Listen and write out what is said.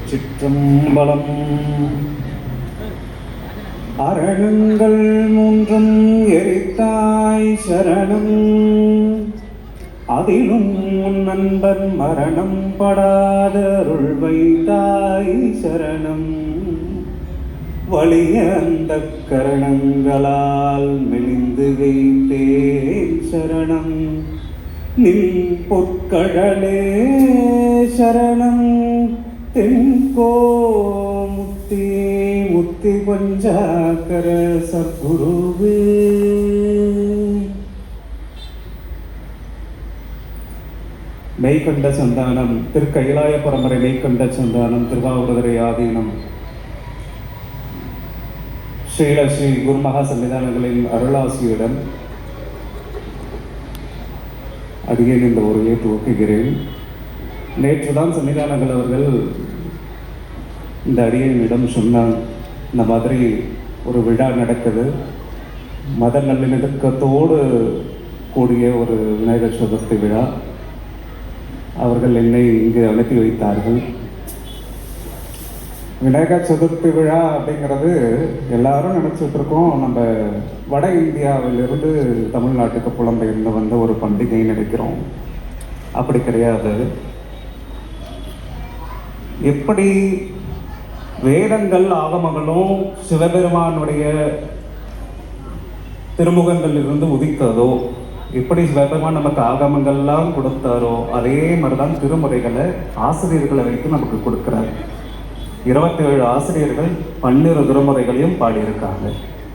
திருச்சிற்றம்பலம். அரணங்கள் மூன்றும் எரித்தாய் சரணம், அதிலும் உன் நண்பன் மரணம் படாத அருள் வைத்தாய் சரணம். வலிய அந்த கரணங்களால் மெலிந்து வைத்தேன் சரணம். நின் பொற்கடலே சரணம். தென்கோ முத்தி முத்தி பஞ்சாக்கர சத்குருவே. மெய்கண்ட சந்தானம் திருக்கைலாய பரம்பரை மெய்கண்ட சந்தானம் திருவாவூர்துறை ஆதீனம் ஸ்ரீல ஸ்ரீ குருமகா சன்னிதானங்களின் அருளாசியுடன் அடியேன் இந்த உரையை துவக்குகிறேன். நேற்றுதான் சன்னிதானங்கள் அவர்கள் இந்த அடியேனிடம் சொன்னாங்க, இந்த மாதிரி ஒரு விழா நடக்குது, மத நல்லிணக்கத்தோடு கூடிய ஒரு விநாயகர் சதுர்த்தி விழா. அவர்கள் என்னை இங்கு அனுப்பி வைத்தார்கள். விநாயகர் சதுர்த்தி விழா அப்படிங்கிறது எல்லாரும் நினச்சிட்டு இருக்கோம், நம்ம வட இந்தியாவிலிருந்து தமிழ்நாட்டுக்கு புலம்பெயர்ந்து வந்த ஒரு பண்டிகை நினைக்கிறோம். அப்படி கிடையாது. எப்படி வேதங்கள் ஆகமங்களும் சிவபெருமானுடைய திருமுகங்களிலிருந்து உதித்ததோ, எப்படி சிவபெருமான் நமக்கு ஆகமங்கள்லாம் கொடுத்தாரோ, அதே மாதிரிதான் திருமுறைகளை ஆசிரியர்களை வைத்து நமக்கு கொடுக்குறாரு. 27 ஆசிரியர்கள் 12 திருமுறைகளையும் பாடியிருக்காங்க.